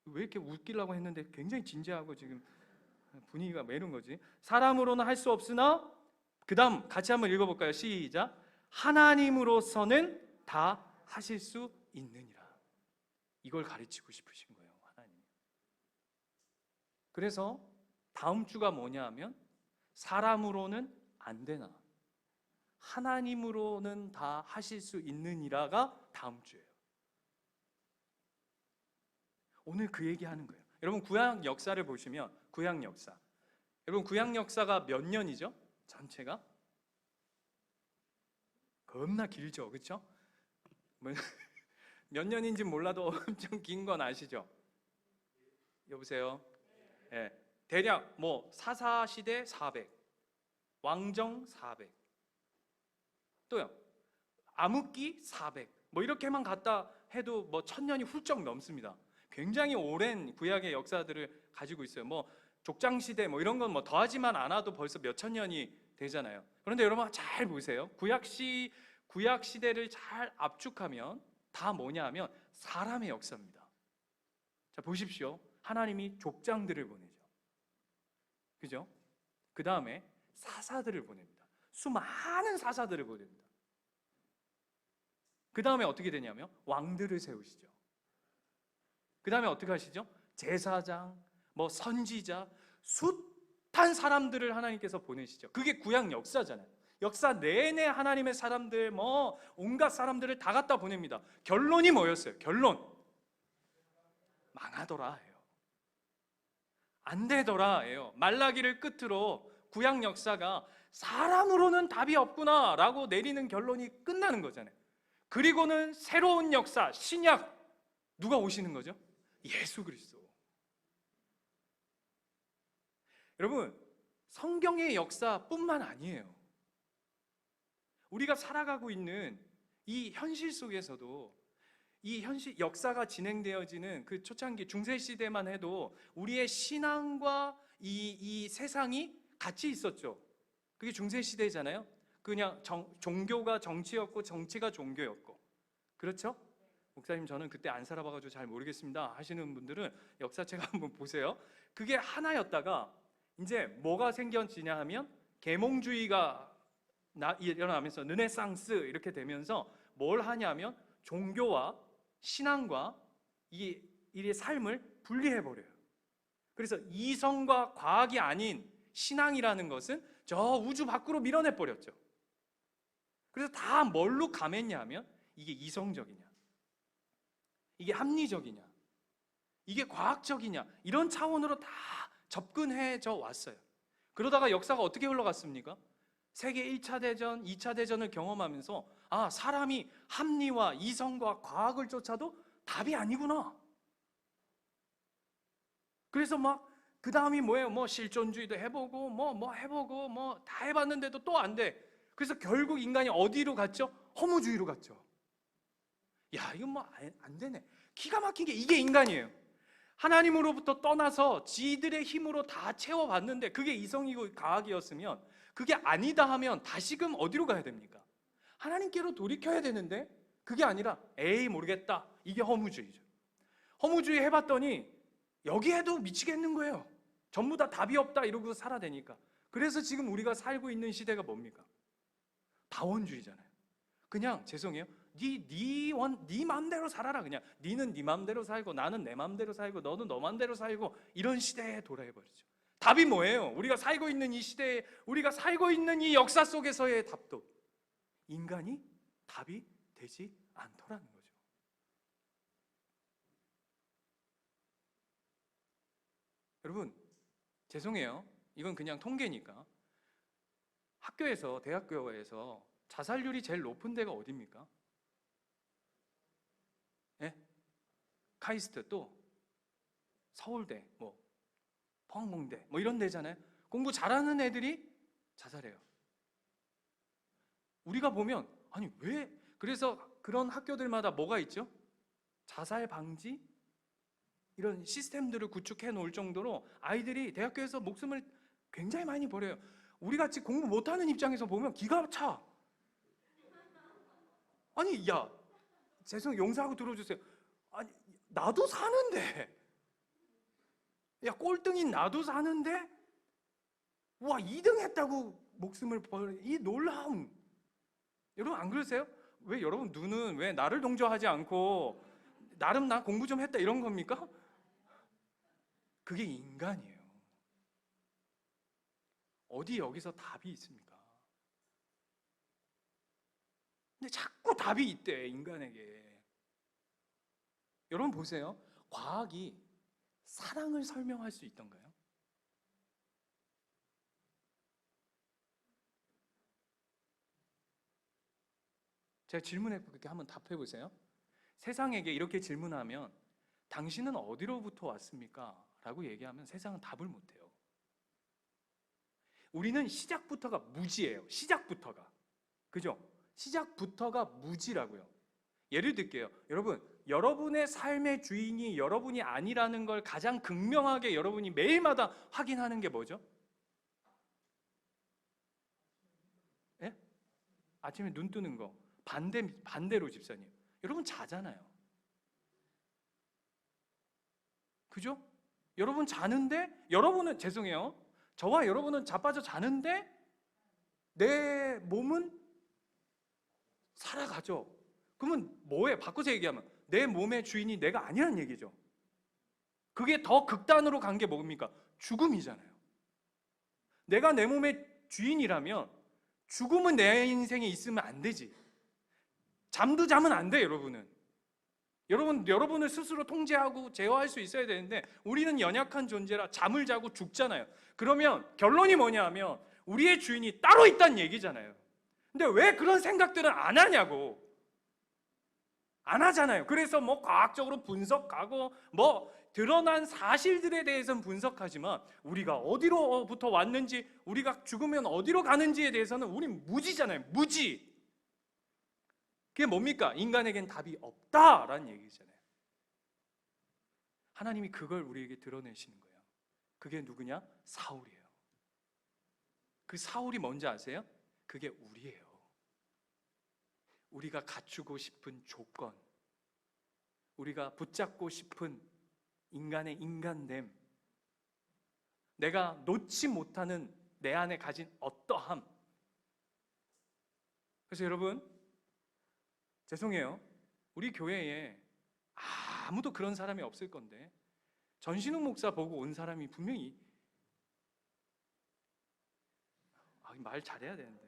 왜 이렇게 웃기려고 했는데 굉장히 진지하고 지금 분위기가 왜 이런 거지? 사람으로는 할 수 없으나, 그 다음 같이 한번 읽어볼까요? 시작. 하나님으로서는 다 하실 수 있느니라. 이걸 가르치고 싶으신 거예요, 하나님. 그래서 다음 주가 뭐냐 하면 사람으로는 안 되나 하나님으로는 다 하실 수 있느니라가 다음 주예요. 오늘 그 얘기하는 거예요. 여러분 구약 역사를 보시면, 구약 역사, 여러분 구약 역사가 몇 년이죠? 전체가 겁나 길죠, 그렇죠? 몇 년인지 몰라도 엄청 긴 건 아시죠? 여보세요? 예, 대략 뭐 사사시대 400, 왕정 400, 또요 암흑기 400, 뭐 이렇게만 갔다 해도 뭐 1000년이 훌쩍 넘습니다. 굉장히 오랜 구약의 역사들을 가지고 있어요. 뭐 족장시대 뭐 이런 건 뭐 더하지만 않아도 벌써 몇천 년이 되잖아요. 그런데 여러분 잘 보세요. 구약 시대를 잘 압축하면 다 뭐냐 하면 사람의 역사입니다. 자 보십시오. 하나님이 족장들을 보내죠. 그죠? 그 다음에 사사들을 보냅니다. 수많은 사사들을 보냅니다. 그 다음에 어떻게 되냐면 왕들을 세우시죠. 그 다음에 어떻게 하시죠? 제사장, 뭐 선지자, 숱한 사람들을 하나님께서 보내시죠. 그게 구약 역사잖아요. 역사 내내 하나님의 사람들, 뭐 온갖 사람들을 다 갖다 보냅니다. 결론이 뭐였어요? 결론 망하더라예요. 안 되더라예요. 말라기를 끝으로 구약 역사가 사람으로는 답이 없구나라고 내리는 결론이 끝나는 거잖아요. 그리고는 새로운 역사, 신약, 누가 오시는 거죠? 예수 그리스도. 여러분 성경의 역사뿐만 아니에요. 우리가 살아가고 있는 이 현실 속에서도, 이 현실 역사가 진행되어지는 그 초창기 중세 시대만 해도 우리의 신앙과 이 세상이 같이 있었죠. 그게 중세 시대잖아요. 그냥 종교가 정치였고 정치가 종교였고, 그렇죠? 목사님 저는 그때 안 살아봐가지고 잘 모르겠습니다 하시는 분들은 역사책 한번 보세요. 그게 하나였다가 이제 뭐가 생겨지냐 하면 계몽주의가 일어나면서 르네상스 이렇게 되면서 뭘 하냐면 종교와 신앙과 이 삶을 분리해버려요. 그래서 이성과 과학이 아닌 신앙이라는 것은 저 우주 밖으로 밀어내버렸죠. 그래서 다 뭘로 감했냐 하면 이게 이성적이냐, 이게 합리적이냐, 이게 과학적이냐, 이런 차원으로 다 접근해져 왔어요. 그러다가 역사가 어떻게 흘러갔습니까? 세계 1차 대전, 2차 대전을 경험하면서 아, 사람이 합리와 이성과 과학을 쫓아도 답이 아니구나. 그래서 막 그 다음이 뭐예요? 뭐 실존주의도 해보고 뭐 해보고 뭐 다 해봤는데도 또 안 돼. 그래서 결국 인간이 어디로 갔죠? 허무주의로 갔죠. 야, 이건 뭐 안 되네. 기가 막힌 게 이게 인간이에요. 하나님으로부터 떠나서 지들의 힘으로 다 채워봤는데 그게 이성이고 과학이었으면, 그게 아니다 하면 다시금 어디로 가야 됩니까? 하나님께로 돌이켜야 되는데 그게 아니라 에이 모르겠다, 이게 허무주의죠. 허무주의 해봤더니 여기에도 미치겠는 거예요. 전부 다 답이 없다 이러고 살아대니까. 그래서 지금 우리가 살고 있는 시대가 뭡니까? 다원주의잖아요. 그냥 죄송해요, 네 맘대로 살아라. 그냥 니는 네 맘대로 살고 나는 내 맘대로 살고 너는 너 맘대로 살고, 이런 시대에 돌아해버리죠. 답이 뭐예요? 우리가 살고 있는 이 시대에, 우리가 살고 있는 이 역사 속에서의 답도 인간이 답이 되지 않더라는 거죠. 여러분, 죄송해요. 이건 그냥 통계니까. 학교에서, 대학교에서 자살률이 제일 높은 데가 어디입니까? 예? 카이스트, 또 서울대, 뭐 포항공대, 뭐 이런 데잖아요. 공부 잘하는 애들이 자살해요. 우리가 보면 아니 왜? 그래서 그런 학교들마다 뭐가 있죠? 자살 방지 이런 시스템들을 구축해 놓을 정도로 아이들이 대학교에서 목숨을 굉장히 많이 버려요. 우리 같이 공부 못하는 입장에서 보면 기가 차. 아니 야, 죄송 용서하고 들어주세요. 아니 나도 사는데, 야 꼴등인 나도 사는데 와 2등 했다고 목숨을 버려. 이 놀라움. 여러분 안 그러세요? 왜 여러분 눈은 왜 나를 동조하지 않고 나름 나 공부 좀 했다 이런 겁니까? 그게 인간이에요. 어디 여기서 답이 있습니까? 근데 자꾸 답이 있대, 인간에게. 여러분 보세요. 과학이 사랑을 설명할 수 있던가요? 제가 질문해 볼게요. 한번 답해 보세요. 세상에게 이렇게 질문하면 당신은 어디로부터 왔습니까? 라고 얘기하면 세상은 답을 못 해요. 우리는 시작부터가 무지예요. 시작부터가. 그죠? 시작부터가 무지라고요. 예를 들게요. 여러분, 여러분의 삶의 주인이 여러분이 아니라는 걸 가장 극명하게 여러분이 매일마다 확인하는 게 뭐죠? 예? 아침에 눈 뜨는 거. 반대로 집사님. 여러분 자잖아요. 그죠? 여러분 자는데, 여러분은, 죄송해요. 저와 여러분은 자빠져 자는데, 내 몸은 살아가죠. 그러면 뭐에 바꿔서 얘기하면 내 몸의 주인이 내가 아니란 얘기죠. 그게 더 극단으로 간 게 뭡니까? 죽음이잖아요. 내가 내 몸의 주인이라면 죽음은 내 인생에 있으면 안 되지. 잠도 자면 안 돼, 여러분은. 여러분을 스스로 통제하고 제어할 수 있어야 되는데 우리는 연약한 존재라 잠을 자고 죽잖아요. 그러면 결론이 뭐냐 하면 우리의 주인이 따로 있다는 얘기잖아요. 근데 왜 그런 생각들은 안 하냐고. 안 하잖아요. 그래서 뭐 과학적으로 분석하고 뭐 드러난 사실들에 대해서는 분석하지만 우리가 어디로부터 왔는지, 우리가 죽으면 어디로 가는지에 대해서는 우린 무지잖아요. 무지. 그게 뭡니까? 인간에겐 답이 없다라는 얘기잖아요. 하나님이 그걸 우리에게 드러내시는 거예요. 그게 누구냐? 사울이에요. 그 사울이 뭔지 아세요? 그게 우리예요. 우리가 갖추고 싶은 조건, 우리가 붙잡고 싶은 인간의 인간됨, 내가 놓지 못하는 내 안에 가진 어떠함. 그래서 여러분, 죄송해요. 우리 교회에 아무도 그런 사람이 없을 건데 전신욱 목사 보고 온 사람이 분명히 말 잘해야 되는데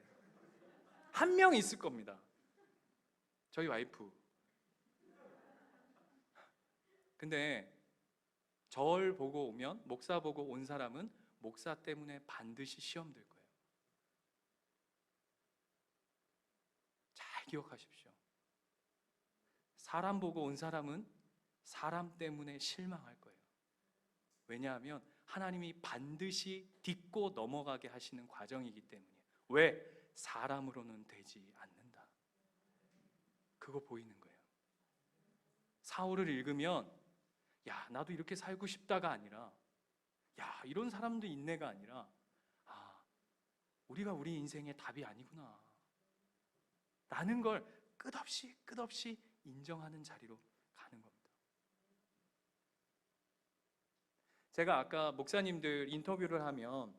한 명 있을 겁니다. 저희 와이프. 근데 절 보고 오면, 목사 보고 온 사람은 목사 때문에 반드시 시험 들 거예요. 잘 기억하십시오. 사람 보고 온 사람은 사람 때문에 실망할 거예요. 왜냐하면 하나님이 반드시 딛고 넘어가게 하시는 과정이기 때문이에요. 왜? 사람으로는 되지 않는다. 그거 보이는 거예요. 사울을 읽으면 야 나도 이렇게 살고 싶다가 아니라 야 이런 사람도 있네가 아니라 우리가 우리 인생의 답이 아니구나 라는 걸 끝없이 인정하는 자리로 가는 겁니다. 제가 아까 목사님들 인터뷰를 하면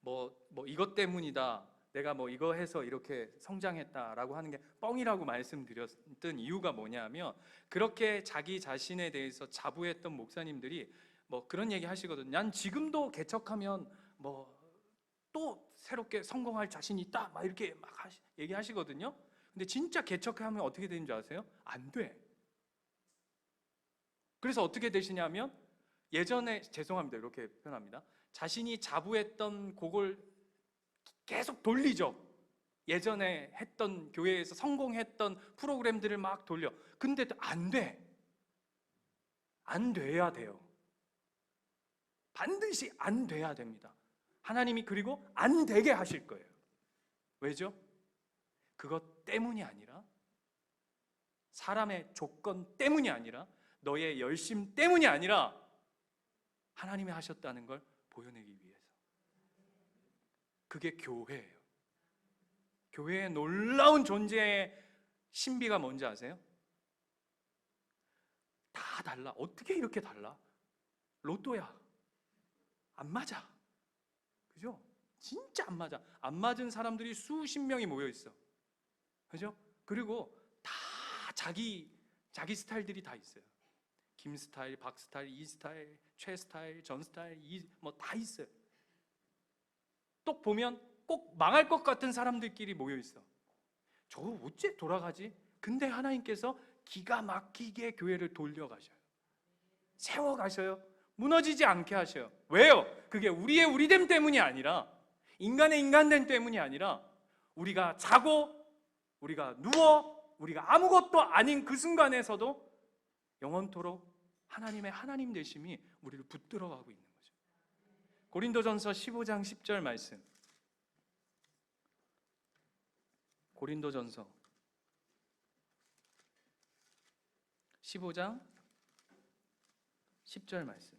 뭐 이것 때문이다, 내가 뭐 이거 해서 이렇게 성장했다라고 하는 게 뻥이라고 말씀드렸던 이유가 뭐냐면 그렇게 자기 자신에 대해서 자부했던 목사님들이 뭐 그런 얘기 하시거든요. 난 지금도 개척하면 뭐 또 새롭게 성공할 자신이 있다 막 이렇게 막 얘기하시거든요. 근데 진짜 개척하면 어떻게 되는 줄 아세요? 안 돼. 그래서 어떻게 되시냐면 예전에, 죄송합니다, 이렇게 표현합니다. 자신이 자부했던 곡을 계속 돌리죠. 예전에 했던 교회에서 성공했던 프로그램들을 막 돌려. 근데 안 돼. 안 돼야 돼요. 반드시 안 돼야 됩니다. 하나님이 그리고 안 되게 하실 거예요. 왜죠? 그것 때문이 아니라, 사람의 조건 때문이 아니라, 너의 열심 때문이 아니라 하나님이 하셨다는 걸 보여내기 위해서. 그게 교회예요. 교회의 놀라운 존재의 신비가 뭔지 아세요? 다 달라. 어떻게 이렇게 달라? 로또야. 안 맞아. 그죠? 진짜 안 맞아. 안 맞은 사람들이 수십 명이 모여 있어. 그죠? 그리고 다 자기 스타일들이 다 있어요. 김 스타일, 박 스타일, 이 스타일, 최 스타일, 전 스타일, 뭐 다 있어요. 또 보면 꼭 망할 것 같은 사람들끼리 모여 있어. 저거 어째 돌아가지? 근데 하나님께서 기가 막히게 교회를 돌려가셔요. 세워가셔요. 무너지지 않게 하셔요. 왜요? 그게 우리의 우리됨 때문이 아니라, 인간의 인간됨 때문이 아니라, 우리가 자고 우리가 누워 우리가 아무것도 아닌 그 순간에서도 영원토록 하나님의 하나님 되심이 우리를 붙들어가고 있는 거죠. 고린도전서 15장 10절 말씀. 고린도전서 15장 10절 말씀.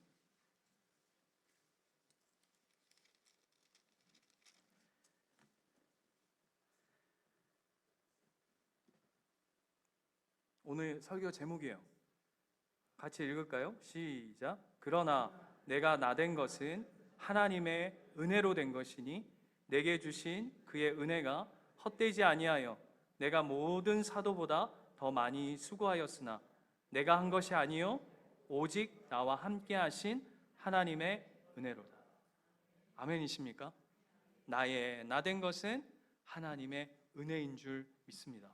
오늘 설교 제목이에요. 같이 읽을까요? 시작. 그러나 내가 나된 것은 하나님의 은혜로 된 것이니 내게 주신 그의 은혜가 헛되지 아니하여 내가 모든 사도보다 더 많이 수고하였으나 내가 한 것이 아니요 오직 나와 함께 하신 하나님의 은혜로다. 아멘이십니까? 나된 것은 하나님의 은혜인 줄 믿습니다.